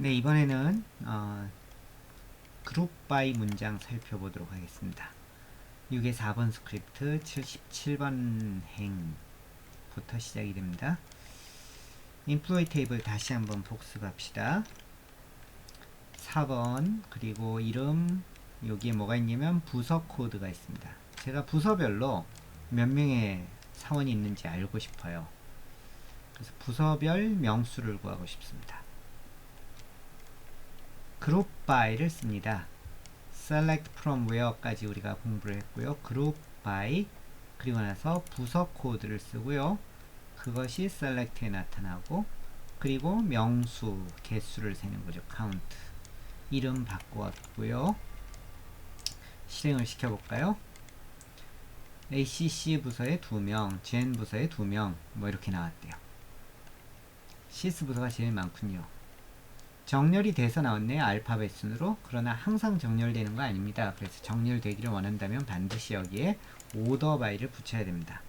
네, 이번에는 그룹 바이 문장 살펴보도록 하겠습니다. 6의 4번 스크립트 77번 행부터 시작이 됩니다. 인플로이 테이블 다시 한번 복습합시다. 4번 그리고 이름, 여기에 뭐가 있냐면 부서 코드가 있습니다. 제가 부서별로 몇 명의 사원이 있는지 알고 싶어요. 그래서 부서별 명수를 구하고 싶습니다. 그룹 by를 씁니다. select from where까지 우리가 공부를 했고요. 그룹 by 그리고 나서 부서 코드를 쓰고요. 그것이 select에 나타나고 그리고 명수 개수를 세는 거죠. count 이름 바꾸었고요. 실행을 시켜볼까요? ACC 부서에 2명, GN 부서에 2명 뭐 이렇게 나왔대요. CS 부서가 제일 많군요. 정렬이 돼서 나왔네요. 알파벳 순으로. 그러나 항상 정렬되는 거 아닙니다. 그래서 정렬되기를 원한다면 반드시 여기에 오더 바이를 붙여야 됩니다.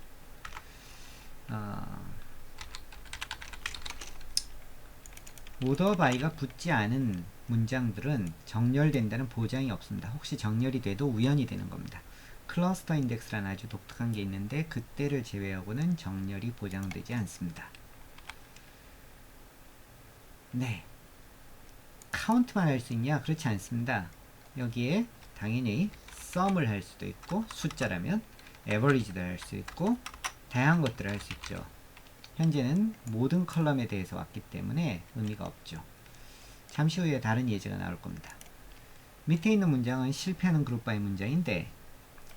오더 바이가 붙지 않은 문장들은 정렬된다는 보장이 없습니다. 혹시 정렬이 돼도 우연히 되는 겁니다. 클러스터 인덱스라는 아주 독특한 게 있는데 그때를 제외하고는 정렬이 보장되지 않습니다. 네. 카운트만 할 수 있냐? 그렇지 않습니다. 여기에 당연히 sum을 할 수도 있고 숫자라면 average도 할 수 있고 다양한 것들을 할 수 있죠. 현재는 모든 컬럼에 대해서 왔기 때문에 의미가 없죠. 잠시 후에 다른 예제가 나올 겁니다. 밑에 있는 문장은 실패하는 그룹 바이 문장인데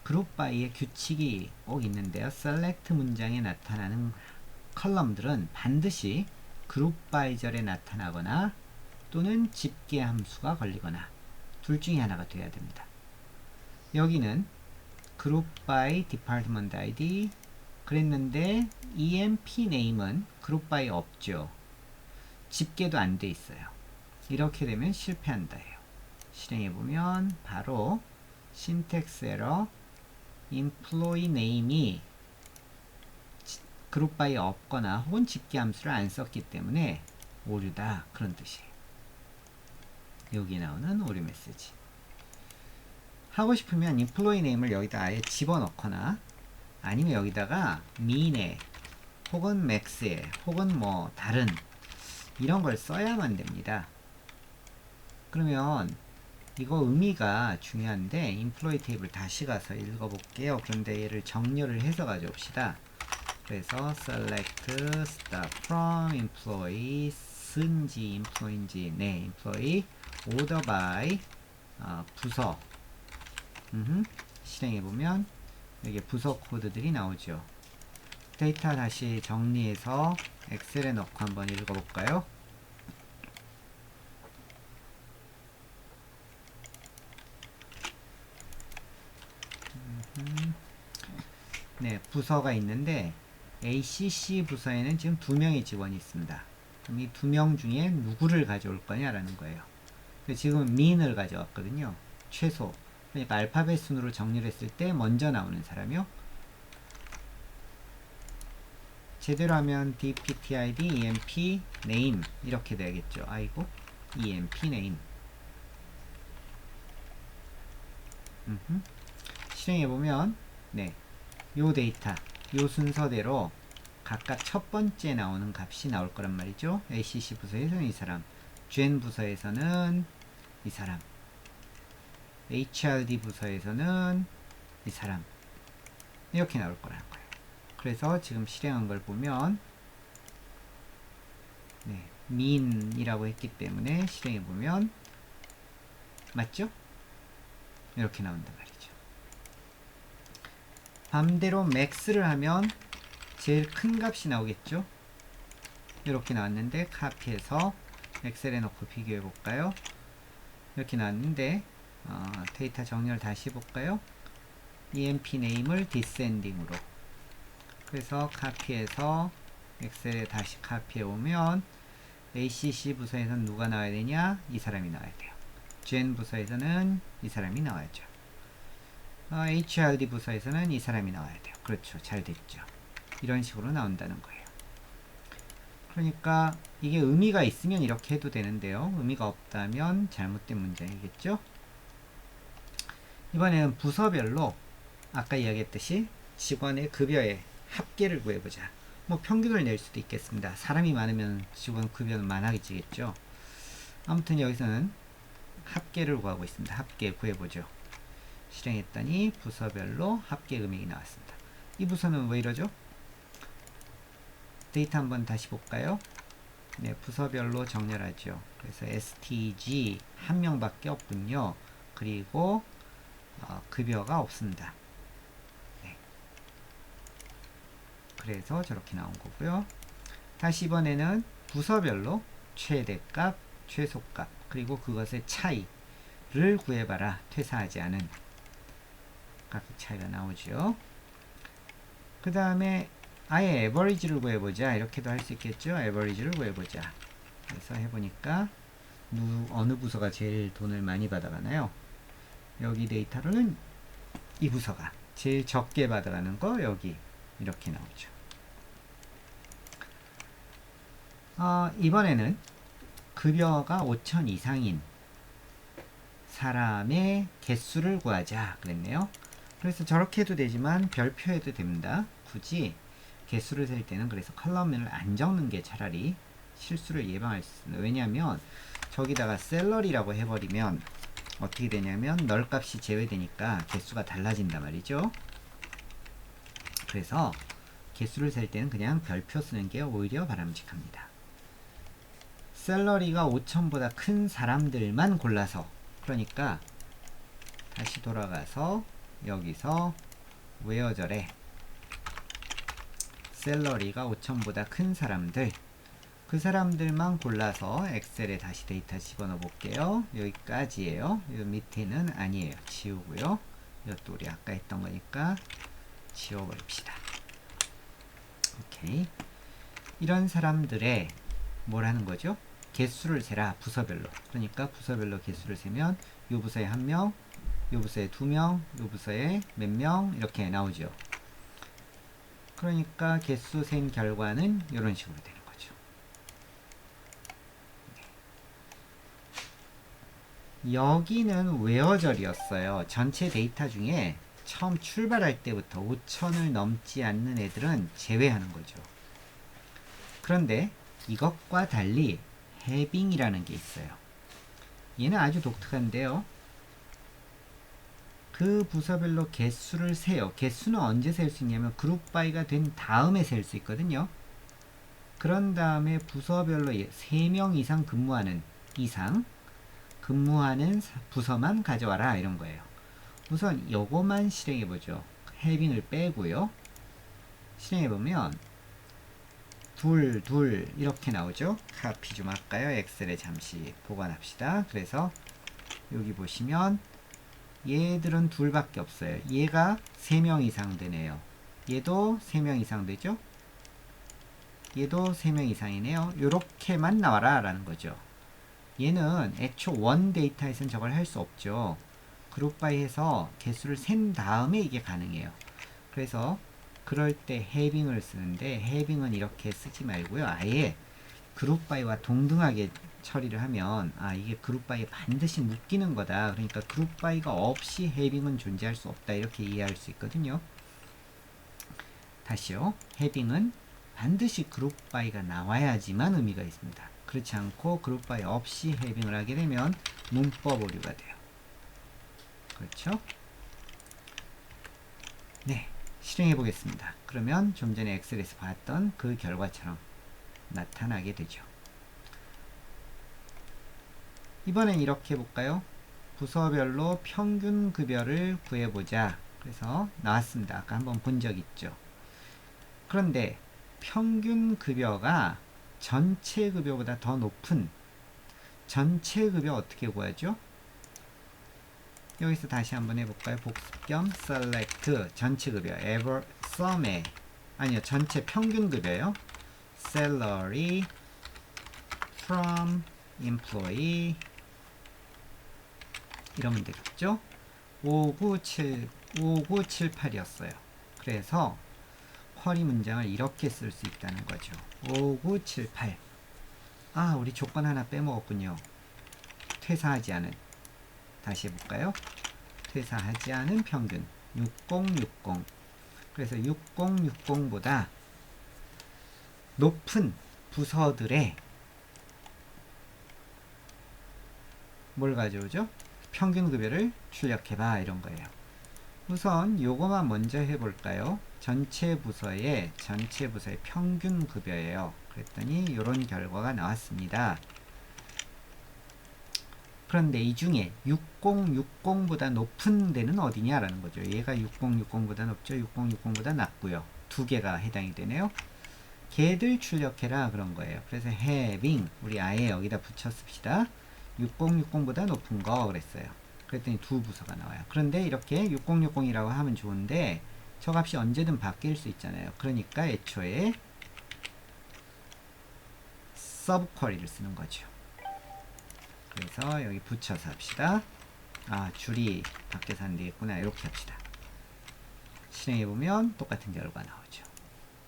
그룹 바이의 규칙이 꼭 있는데요. select 문장에 나타나는 컬럼들은 반드시 그룹 바이 절에 나타나거나 또는 집계 함수가 걸리거나 둘 중에 하나가 돼야 됩니다. 여기는 group by department id 그랬는데 emp name은 group by 없죠. 집계도 안 돼 있어요. 이렇게 되면 실패한다 해요. 실행해보면 바로 syntax error employee name이 group by 없거나 혹은 집계 함수를 안 썼기 때문에 오류다 그런 뜻이에요. 여기 나오는 오류 메시지. 하고 싶으면 employee name을 여기다 아예 집어넣거나 아니면 여기다가 mean에 혹은 max에 혹은 뭐 다른 이런 걸 써야만 됩니다. 그러면 이거 의미가 중요한데 employee 테이블 다시 가서 읽어볼게요. 그런데 얘를 정렬을 해서 가져옵시다. 그래서 select start from employee 쓴지 employe인지 네 employee order by 부서 실행해보면 여기 부서 코드들이 나오죠. 데이터 다시 정리해서 엑셀에 넣고 한번 읽어볼까요? 네, 부서가 있는데 ACC 부서에는 지금 2명의 직원이 있습니다. 그럼 이 2명 중에 누구를 가져올 거냐라는 거예요. 지금 mean을 가져왔거든요. 최소. 그러니까 알파벳 순으로 정리를 했을 때 먼저 나오는 사람이요. 제대로 하면 dptid emp name 이렇게 돼야겠죠. 아이고 emp name 실행해보면 네, 요 데이터 요 순서대로 각각 첫 번째 나오는 값이 나올 거란 말이죠. ACC 부서에서는 이 사람, GN 부서에서는 이 사람, HRD 부서에서는 이 사람 이렇게 나올 거라는 거예요. 그래서 지금 실행한 걸 보면 네, mean이라고 했기 때문에 실행해 보면 맞죠? 이렇게 나온단 말이죠. 반대로 max를 하면 제일 큰 값이 나오겠죠? 이렇게 나왔는데 카피해서 엑셀에 넣고 비교해 볼까요? 이렇게 나왔는데 데이터 정렬 다시 해볼까요? emp name을 descending으로 그래서 카피해서 엑셀에 다시 카피해 오면 ACC 부서에서는 누가 나와야 되냐? 이 사람이 나와야 돼요. GN 부서에서는 이 사람이 나와야죠. HRD 부서에서는 이 사람이 나와야 돼요. 그렇죠. 잘 됐죠. 이런 식으로 나온다는 거예요. 그러니까 이게 의미가 있으면 이렇게 해도 되는데요. 의미가 없다면 잘못된 문장이겠죠. 이번에는 부서별로 아까 이야기했듯이 직원의 급여의 합계를 구해보자. 뭐 평균을 낼 수도 있겠습니다. 사람이 많으면 직원 급여는 많아지겠죠. 아무튼 여기서는 합계를 구하고 있습니다. 합계 구해보죠. 실행했더니 부서별로 합계 금액이 나왔습니다. 이 부서는 왜 이러죠? 데이터 한번 다시 볼까요? 네, 부서별로 정렬하죠. 그래서 STG 한 명밖에 없군요. 그리고 급여가 없습니다. 네. 그래서 저렇게 나온 거고요. 다시 이번에는 부서별로 최대값, 최소값, 그리고 그것의 차이를 구해봐라. 퇴사하지 않은 가격 차이가 나오죠. 그 다음에 아예 에버리지를 구해보자. 이렇게도 할 수 있겠죠. 에버리지를 구해보자. 그래서 해보니까 어느 부서가 제일 돈을 많이 받아가나요? 여기 데이터로는 이 부서가 제일 적게 받아가는 거 여기 이렇게 나오죠. 이번에는 급여가 5천 이상인 사람의 개수를 구하자 그랬네요. 그래서 저렇게 해도 되지만 별표 해도 됩니다. 굳이 개수를 셀 때는 그래서 컬럼을 안 적는 게 차라리 실수를 예방할 수 있습니다. 왜냐하면 저기다가 셀러리라고 해버리면 어떻게 되냐면 널 값이 제외되니까 개수가 달라진단 말이죠. 그래서 개수를 셀 때는 그냥 별표 쓰는 게 오히려 바람직합니다. 셀러리가 5천보다 큰 사람들만 골라서, 그러니까 다시 돌아가서 여기서 웨어절에 셀러리가 5천보다 큰 사람들, 그 사람들만 골라서 엑셀에 다시 데이터 집어넣어 볼게요. 여기까지예요. 이 밑에는 아니에요. 지우고요. 이것도 우리 아까 했던 거니까 지워버립시다. 오케이. 이런 사람들의 뭐라는 거죠? 개수를 세라. 부서별로. 그러니까 부서별로 개수를 세면 요 부서에 1명, 요 부서에 2명, 요 부서에 몇 명 이렇게 나오죠. 그러니까 개수 센 결과는 이런 식으로 되는 거죠. 여기는 웨어절이었어요. 전체 데이터 중에 처음 출발할 때부터 5천을 넘지 않는 애들은 제외하는 거죠. 그런데 이것과 달리 해빙이라는 게 있어요. 얘는 아주 독특한데요. 그 부서별로 개수를 세요. 개수는 언제 셀 수 있냐면 그룹 바이가 된 다음에 셀 수 있거든요. 그런 다음에 부서별로 3명 이상 근무하는 부서만 가져와라 이런 거예요. 우선 요거만 실행해보죠. 해빙을 빼고요. 실행해보면 둘 이렇게 나오죠. 카피 좀 할까요? 엑셀에 잠시 보관합시다. 그래서 여기 보시면 얘들은 둘밖에 없어요. 얘가 3명 이상 되네요. 얘도 3명 이상 되죠. 얘도 3명 이상이네요. 요렇게만 나와라 라는 거죠. 얘는 애초 원 데이터에서는 저걸 할 수 없죠. 그룹 바이 해서 개수를 센 다음에 이게 가능해요. 그래서 그럴 때 해빙을 쓰는데, 해빙은 이렇게 쓰지 말고요. 아예 그룹 바이와 동등하게 처리를 하면 이게 그룹 바이에 반드시 묶이는 거다. 그러니까 그룹 바이가 없이 해빙은 존재할 수 없다. 이렇게 이해할 수 있거든요. 다시요. 해빙은 반드시 그룹 바이가 나와야지만 의미가 있습니다. 그렇지 않고 그룹 바이 없이 해빙을 하게 되면 문법 오류가 돼요. 그렇죠? 네, 실행해 보겠습니다. 그러면 좀 전에 엑셀에서 봤던 그 결과처럼 나타나게 되죠. 이번엔 이렇게 해볼까요? 부서별로 평균 급여를 구해보자. 그래서 나왔습니다. 아까 한번 본 적 있죠. 그런데 평균 급여가 전체 급여보다 더 높은 전체 급여 어떻게 구하죠? 여기서 다시 한번 해볼까요? 복습 겸 select 전체 급여 sum에 아니요 전체 평균 급여요. salary from employee 이러면 되겠죠? 5978이었어요. 그래서 쿼리 문장을 이렇게 쓸 수 있다는 거죠. 5978. 아, 우리 조건 하나 빼먹었군요. 퇴사하지 않은. 다시 해볼까요? 퇴사하지 않은 평균 6060. 그래서 6060보다 높은 부서들의 뭘 가져오죠? 평균 급여를 출력해봐, 이런 거예요. 우선 요거만 먼저 해볼까요? 전체 부서의 평균 급여예요. 그랬더니 이런 결과가 나왔습니다. 그런데 이 중에 6060보다 높은 데는 어디냐라는 거죠. 얘가 6060보다 높죠. 6060보다 낮고요. 두 개가 해당이 되네요. 걔들 출력해라 그런 거예요. 그래서 having 우리 아예 여기다 붙였습시다. 6060보다 높은 거 그랬어요. 그랬더니 두 부서가 나와요. 그런데 이렇게 6060이라고 하면 좋은데 저 값이 언제든 바뀔 수 있잖아요. 그러니까 애초에 서브 쿼리를 쓰는 거죠. 그래서 여기 붙여서 합시다. 아, 줄이 바뀌어서 안 되겠구나. 이렇게 합시다. 실행해보면 똑같은 결과 나오죠.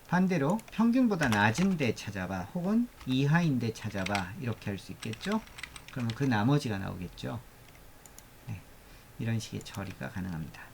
반대로 평균보다 낮은데 찾아봐, 혹은 이하인데 찾아봐, 이렇게 할 수 있겠죠. 그러면 그 나머지가 나오겠죠. 네, 이런 식의 처리가 가능합니다.